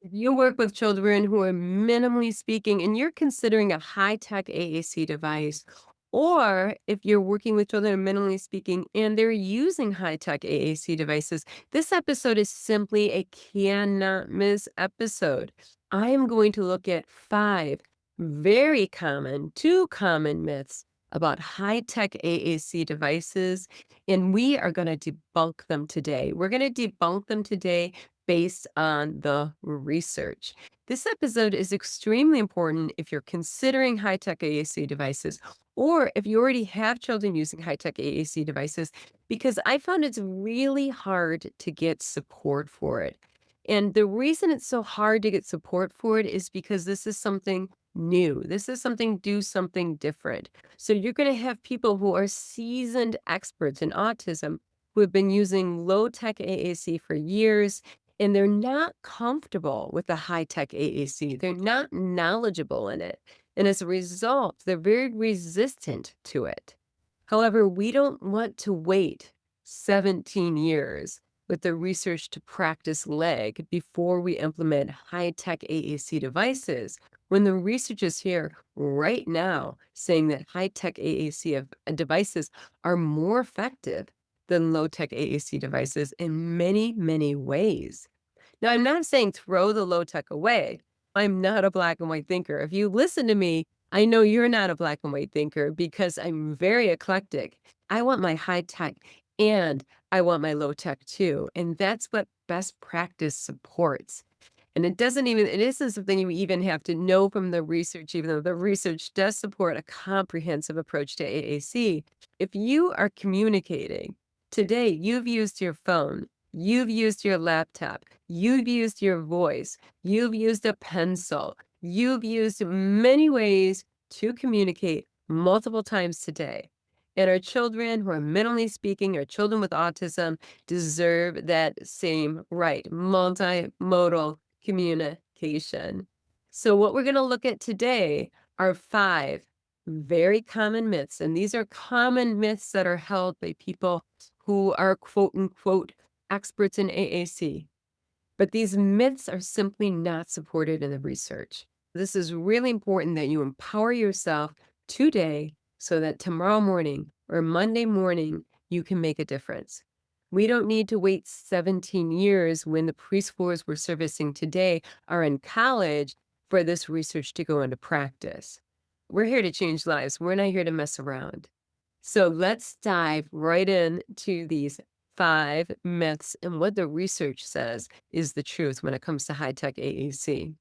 If you work with children who are minimally speaking and you're considering a high-tech AAC device, or if you're working with children who are minimally speaking and they're using high-tech AAC devices, this episode is simply a cannot miss episode. I am going to look at two common myths about high-tech AAC devices, and we are going to debunk them today. We're going to debunk them today based on the research. This episode is extremely important if you're considering high-tech AAC devices or if you already have children using high-tech AAC devices, because I found it's really hard to get support for it. And the reason it's so hard to get support for it is because this is something new. This is something, do something different. So you're going to have people who are seasoned experts in autism who have been using low-tech AAC for years, and they're not comfortable with the high-tech AAC. They're not knowledgeable in it. And as a result, they're very resistant to it. However, we don't want to wait 17 years with the research to practice leg before we implement high-tech AAC devices when the research is here right now saying that high-tech devices are more effective than low-tech AAC devices in many, many ways. Now, I'm not saying throw the low tech away. I'm not a black and white thinker. If you listen to me, I know you're not a black and white thinker because I'm very eclectic. I want my high tech and I want my low tech too. And that's what best practice supports. And it isn't something you even have to know from the research, even though the research does support a comprehensive approach to AAC. If you are communicating today, you've used your phone, you've used your laptop, you've used your voice, you've used a pencil, you've used many ways to communicate multiple times today. And our children who are mentally speaking, our children with autism, deserve that same right, multimodal communication. So what we're going to look at today are 5 very common myths, and these are common myths that are held by people who are quote unquote experts in AAC. But these myths are simply not supported in the research. This is really important that you empower yourself today so that tomorrow morning or Monday morning, you can make a difference. We don't need to wait 17 years when the preschoolers we're servicing today are in college for this research to go into practice. We're here to change lives. We're not here to mess around. So let's dive right into these 5 myths and what the research says is the truth when it comes to high-tech AAC.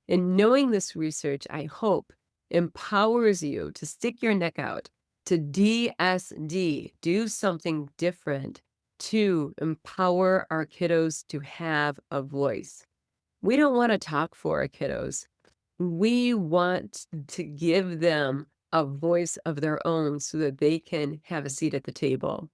And knowing this research, I hope, empowers you to stick your neck out, to DSD, do something different to empower our kiddos to have a voice. We don't want to talk for our kiddos. We want to give them a voice of their own so that they can have a seat at the table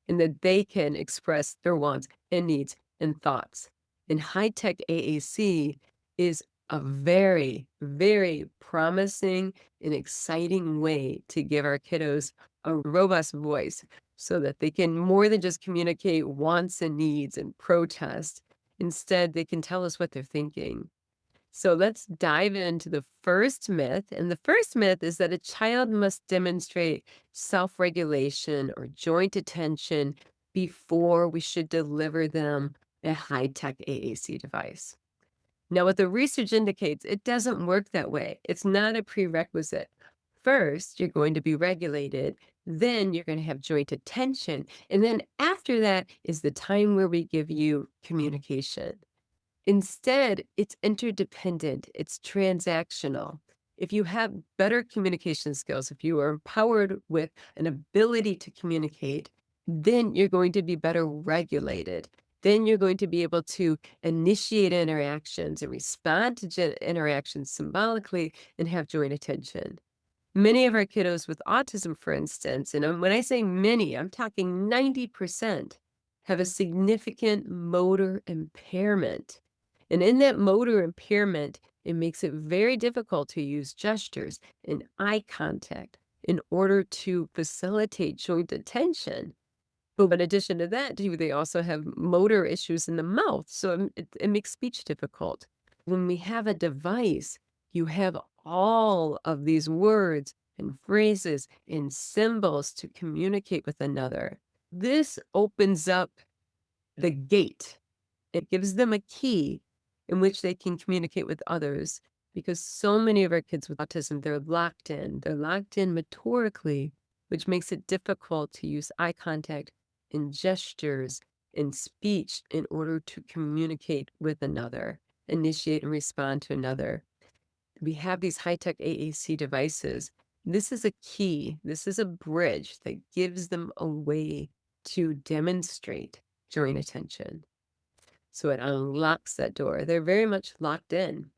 and that they can express their wants and needs and thoughts. And high-tech AAC is a very, very promising and exciting way to give our kiddos a robust voice so that they can more than just communicate wants and needs and protest. Instead, they can tell us what they're thinking. So let's dive into the first myth. And the first myth is that a child must demonstrate self-regulation or joint attention before we should deliver them a high-tech AAC device. Now, what the research indicates, it doesn't work that way. It's not a prerequisite. First, you're going to be regulated, then you're going to have joint attention, and then after that is the time where we give you communication. Instead, it's interdependent, it's transactional. If you have better communication skills, if you are empowered with an ability to communicate, then you're going to be better regulated. Then you're going to be able to initiate interactions and respond to interactions symbolically and have joint attention. Many of our kiddos with autism, for instance, and when I say many, I'm talking 90%, have a significant motor impairment. And in that motor impairment, it makes it very difficult to use gestures and eye contact in order to facilitate joint attention. But in addition to that, too, they also have motor issues in the mouth, so it makes speech difficult. When we have a device, you have all of these words and phrases and symbols to communicate with another. This opens up the gate. It gives them a key in which they can communicate with others because so many of our kids with autism, they're locked in. They're locked in motorically, which makes it difficult to use eye contact and gestures and speech in order to communicate with another, initiate and respond to another. We have these high-tech AAC devices. This is a key. This is a bridge that gives them a way to demonstrate joint attention. So it unlocks that door. They're very much locked in.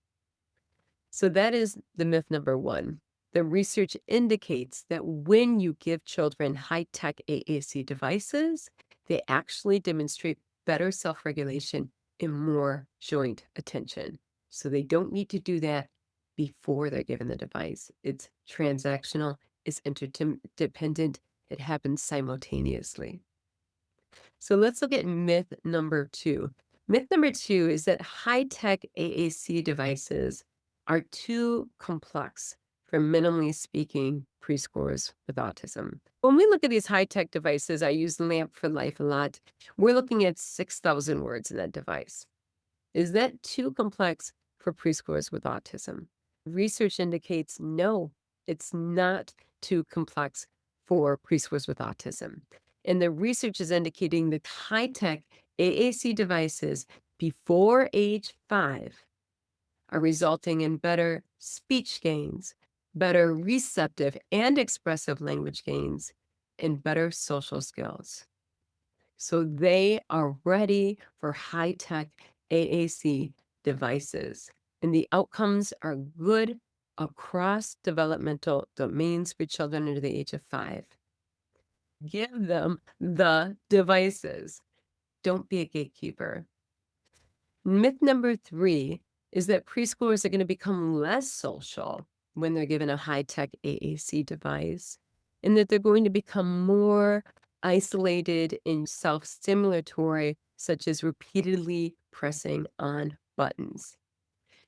So that is the myth number one. The research indicates that when you give children high-tech AAC devices, they actually demonstrate better self-regulation and more joint attention. So they don't need to do that before they're given the device. It's transactional, it's interdependent, it happens simultaneously. So let's look at myth number two. Myth number two is that high-tech AAC devices are too complex for minimally speaking preschoolers with autism. When we look at these high-tech devices, I use Lamp for Life a lot. We're looking at 6,000 words in that device. Is that too complex for preschoolers with autism? Research indicates no, it's not too complex for preschoolers with autism. And the research is indicating that high-tech AAC devices before age 5 are resulting in better speech gains, better receptive and expressive language gains, and better social skills. So they are ready for high-tech AAC devices, and the outcomes are good across developmental domains for children under the age of 5. Give them the devices. Don't be a gatekeeper. Myth number 3 is that preschoolers are going to become less social when they're given a high-tech AAC device, and that they're going to become more isolated and self-stimulatory, such as repeatedly pressing on buttons.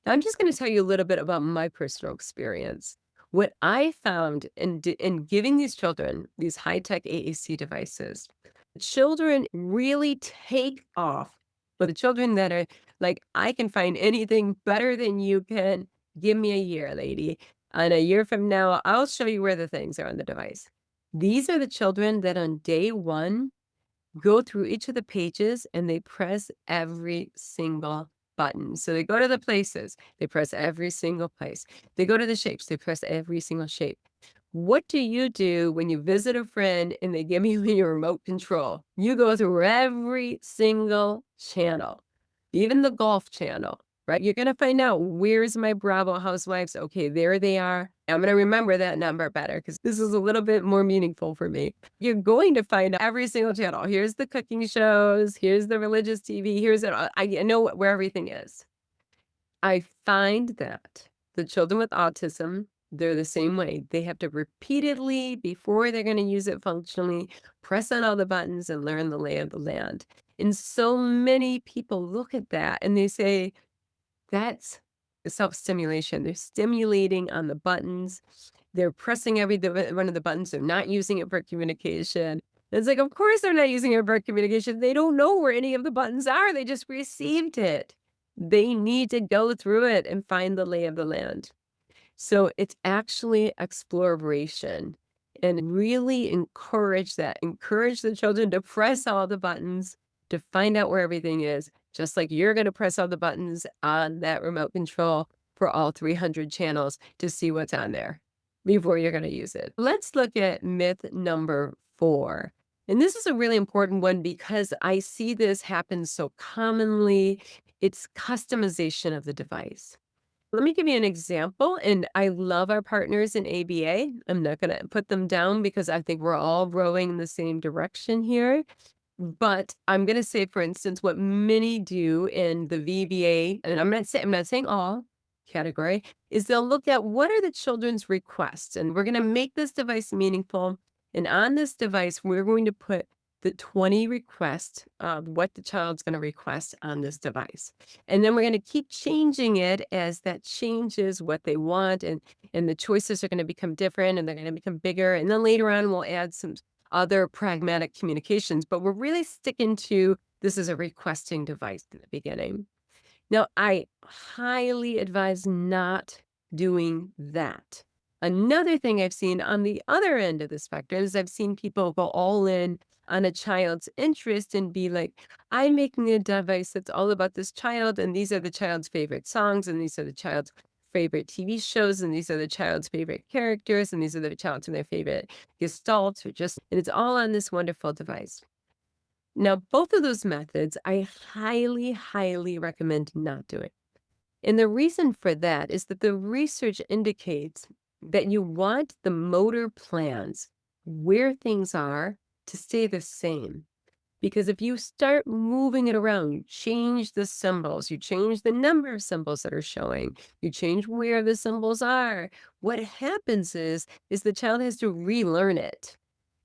Now, I'm just going to tell you a little bit about my personal experience. What I found in giving these children these high-tech AAC devices, children really take off. But the children that are like, I can find anything better than you can. Give me a year, lady. And a year from now, I'll show you where the things are on the device. These are the children that on day one go through each of the pages and they press every single button. So they go to the places, they press every single place. They go to the shapes, they press every single shape. What do you do when you visit a friend and they give you your remote control? You go through every single channel, even the golf channel, right? You're going to find out, where's my Bravo Housewives? Okay, there they are. I'm going to remember that number better because this is a little bit more meaningful for me. You're going to find every single channel. Here's the cooking shows. Here's the religious TV. Here's it. I know where everything is. I find that the children with autism, they're the same way. They have to repeatedly, before they're going to use it functionally, press on all the buttons and learn the lay of the land. And so many people look at that and they say, that's self-stimulation. They're stimulating on the buttons. They're pressing one of the buttons. They're not using it for communication. It's like, of course they're not using it for communication. They don't know where any of the buttons are. They just received it. They need to go through it and find the lay of the land. So it's actually exploration, and really encourage that. Encourage the children to press all the buttons to find out where everything is, just like you're going to press all the buttons on that remote control for all 300 channels to see what's on there before you're going to use it. Let's look at myth number 4. And this is a really important one because I see this happen so commonly. It's customization of the device. Let me give you an example, and I love our partners in ABA. I'm not going to put them down because I think we're all rowing in the same direction here. But I'm going to say, for instance, what many do in the VBA, and I'm not saying all category, is they'll look at what are the children's requests, and we're going to make this device meaningful. And on this device, we're going to put the 20 requests of what the child's going to request on this device. And then we're going to keep changing it as that changes what they want, and the choices are going to become different and they're going to become bigger. And then later on, we'll add some other pragmatic communications, but we're really sticking to this is a requesting device in the beginning. Now, I highly advise not doing that. Another thing I've seen on the other end of the spectrum is I've seen people go all in on a child's interest and be like, I'm making a device that's all about this child, and these are the child's favorite songs, and these are the child's favorite TV shows, and these are the child's favorite characters, and these are the child's and their favorite gestalts, and it's all on this wonderful device. Now, both of those methods, I highly, highly recommend not doing. And the reason for that is that the research indicates that you want the motor plans where things are to stay the same. Because if you start moving it around, you change the symbols, you change the number of symbols that are showing, you change where the symbols are, what happens is the child has to relearn it.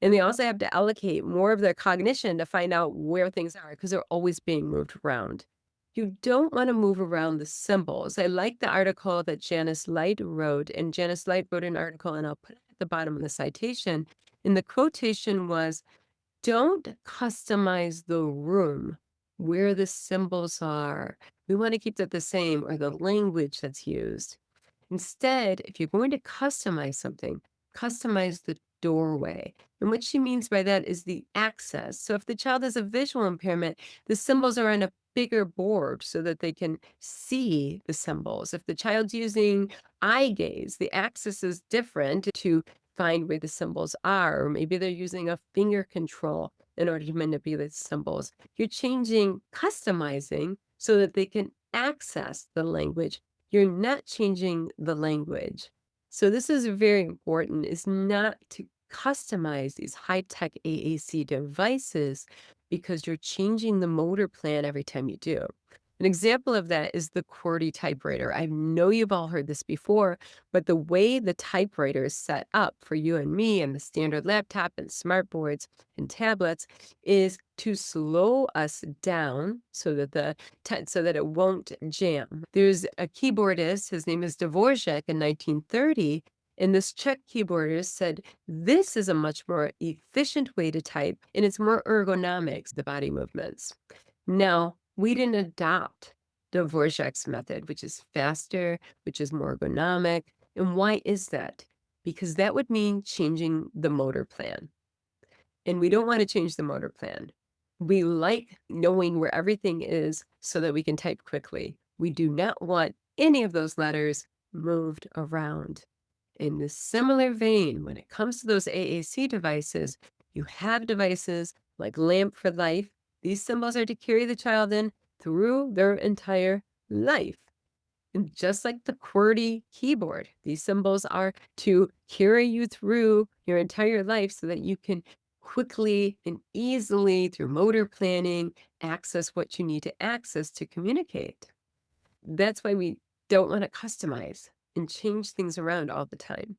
And they also have to allocate more of their cognition to find out where things are because they're always being moved around. You don't want to move around the symbols. I like the article that Janice Light wrote, and Janice Light wrote an article, and I'll put it at the bottom of the citation. And the quotation was, don't customize the room where the symbols are. We want to keep that the same, or the language that's used. Instead, if you're going to customize something, customize the doorway. And what she means by that is the access. So if the child has a visual impairment, the symbols are on a bigger board so that they can see the symbols. If the child's using eye gaze, the access is different to find where the symbols are. Or maybe they're using a finger control in order to manipulate symbols. You're changing, customizing so that they can access the language. You're not changing the language. So this is very important, is not to customize these high-tech AAC devices because you're changing the motor plan every time you do. An example of that is the QWERTY typewriter. I know you've all heard this before, but the way the typewriter is set up for you and me and the standard laptop and smart boards and tablets is to slow us down so that so that it won't jam. There's a keyboardist, his name is Dvorak in 1930, and this Czech keyboardist said, this is a much more efficient way to type, and it's more ergonomic, the body movements. Now, we didn't adopt Dvorak's method, which is faster, which is more ergonomic. And why is that? Because that would mean changing the motor plan. And we don't want to change the motor plan. We like knowing where everything is so that we can type quickly. We do not want any of those letters moved around. In the similar vein, when it comes to those AAC devices, you have devices like Lamp for Life. These symbols are to carry the child in through their entire life. And just like the QWERTY keyboard, these symbols are to carry you through your entire life so that you can quickly and easily, through motor planning, access what you need to access to communicate. That's why we don't want to customize and change things around all the time.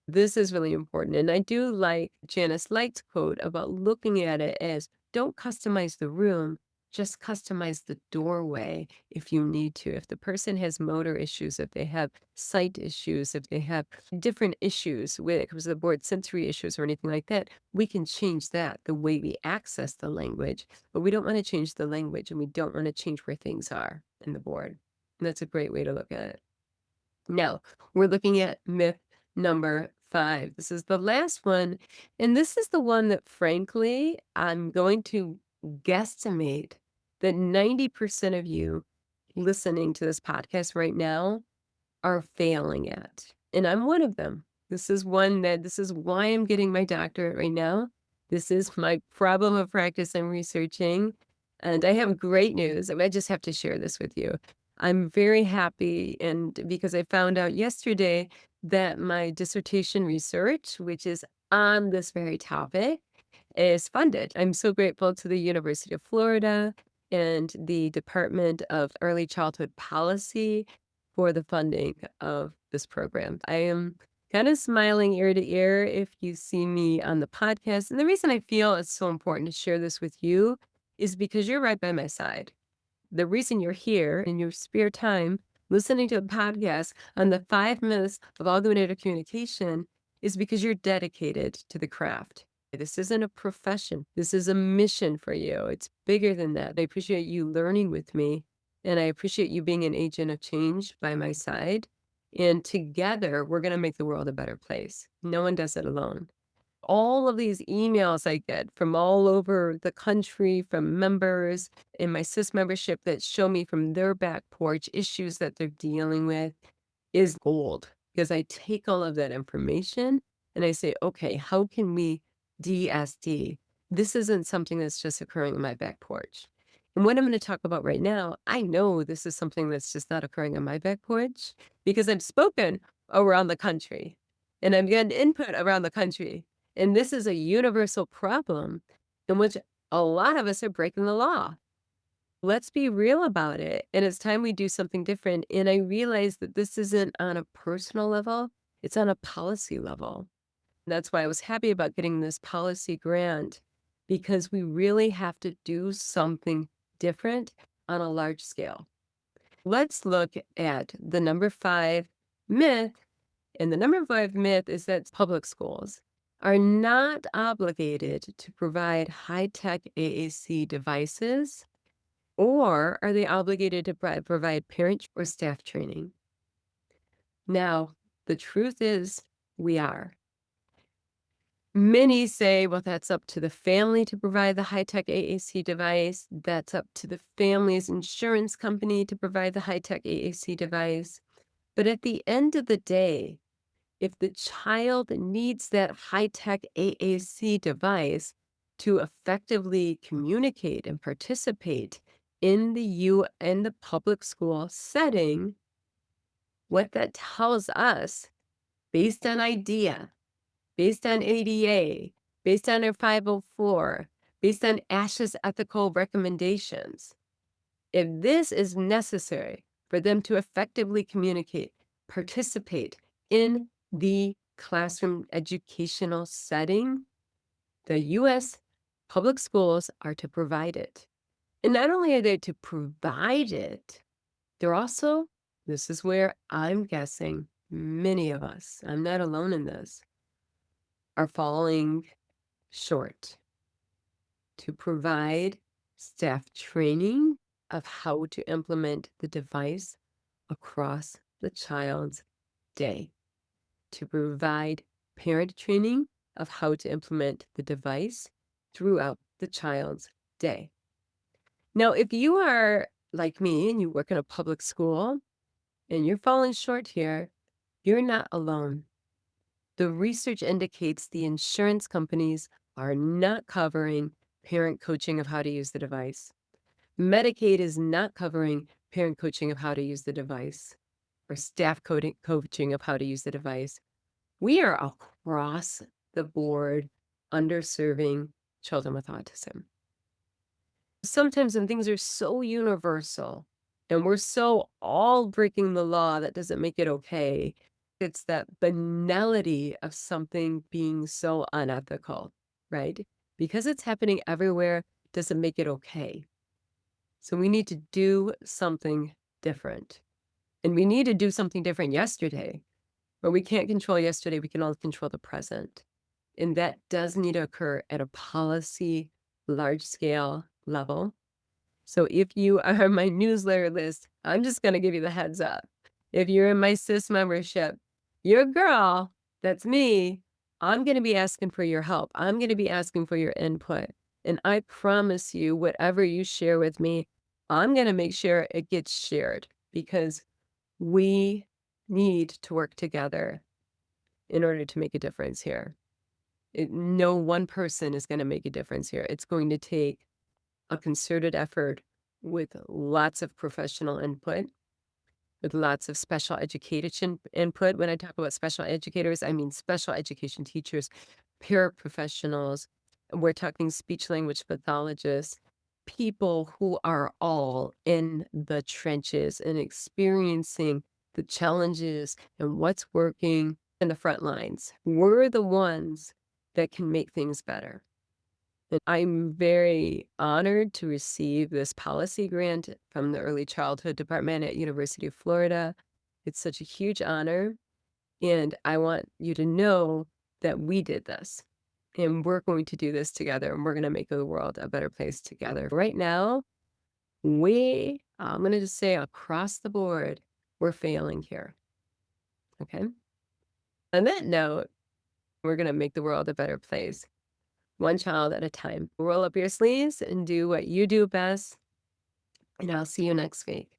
This is really important. And I do like Janice Light's quote about looking at it as don't customize the room, just customize the doorway if you need to. If the person has motor issues, if they have sight issues, if they have different issues when it comes to the board, sensory issues or anything like that, we can change that, the way we access the language. But we don't want to change the language, and we don't want to change where things are in the board. And that's a great way to look at it. Now, we're looking at myth number 5. This is the last one, and this is the one that, frankly, I'm going to guesstimate that 90% of you listening to this podcast right now are failing at, and I'm one of them. This is why I'm getting my doctorate right now. This is my problem of practice I'm researching, and I have great news. I just have to share this with you. I'm very happy, and because I found out yesterday that my dissertation research, which is on this very topic, is funded. I'm so grateful to the University of Florida and the Department of Early Childhood Policy for the funding of this program. I am kind of smiling ear to ear if you see me on the podcast. And the reason I feel it's so important to share this with you is because you're right by my side. The reason you're here in your spare time listening to a podcast on the 5 minutes of augmented communication is because you're dedicated to the craft. This isn't a profession. This is a mission for you. It's bigger than that. I appreciate you learning with me, and I appreciate you being an agent of change by my side. And together, we're going to make the world a better place. No one does it alone. All of these emails I get from all over the country, from members in my CIS membership that show me from their back porch issues that they're dealing with is gold, because I take all of that information and I say, okay, how can we de-SD? This isn't something that's just occurring on my back porch. And what I'm going to talk about right now, I know this is something that's just not occurring on my back porch because I've spoken around the country and I'm getting input around the country. And this is a universal problem in which a lot of us are breaking the law. Let's be real about it. And it's time we do something different. And I realize that this isn't on a personal level, it's on a policy level. That's why I was happy about getting this policy grant, because we really have to do something different on a large scale. Let's look at the number 5 myth. And the number 5 myth is that public schools are not obligated to provide high-tech AAC devices, or are they obligated to provide parent or staff training? Now, the truth is we are. Many say, well, that's up to the family to provide the high-tech AAC device. That's up to the family's insurance company to provide the high-tech AAC device. But at the end of the day, if the child needs that high-tech AAC device to effectively communicate and participate in the public school setting, what that tells us, based on IDEA, based on ADA, based on our 504, based on ASHA's ethical recommendations, if this is necessary for them to effectively communicate, participate in the classroom educational setting, the U.S. public schools are to provide it. And not only are they to provide it, they're also, this is where I'm guessing many of us, I'm not alone in this, are falling short to provide staff training of how to implement the device across the child's day, to provide parent training of how to implement the device throughout the child's day. Now, if you are like me and you work in a public school and you're falling short here, you're not alone. The research indicates the insurance companies are not covering parent coaching of how to use the device. Medicaid is not covering parent coaching of how to use the device, or staff coaching of how to use the device. We are across the board underserving children with autism. Sometimes when things are so universal and we're so all breaking the law, that doesn't make it okay. It's that banality of something being so unethical, right? Because it's happening everywhere doesn't make it okay. So we need to do something different. And we need to do something different yesterday. But we can't control yesterday, we can only control the present. And that does need to occur at a policy, large-scale level. So if you are on my newsletter list, I'm just going to give you the heads up. If you're in my CIS membership, your girl, that's me, I'm going to be asking for your help. I'm going to be asking for your input. And I promise you, whatever you share with me, I'm going to make sure it gets shared, because we need to work together in order to make a difference here. No one person is going to make a difference here. It's going to take a concerted effort with lots of professional input, with lots of special education input. When I talk about special educators, I mean special education teachers, paraprofessionals. We're talking speech language pathologists, people who are all in the trenches and experiencing the challenges and what's working in the front lines. We're the ones that can make things better. And I'm very honored to receive this policy grant from the Early Childhood Department at University of Florida. It's such a huge honor, and I want you to know that we did this, and we're going to do this together, and we're gonna make the world a better place together. Right now, I'm gonna just say across the board, we're failing here, okay? On that note, we're gonna make the world a better place, one child at a time. Roll up your sleeves and do what you do best, and I'll see you next week.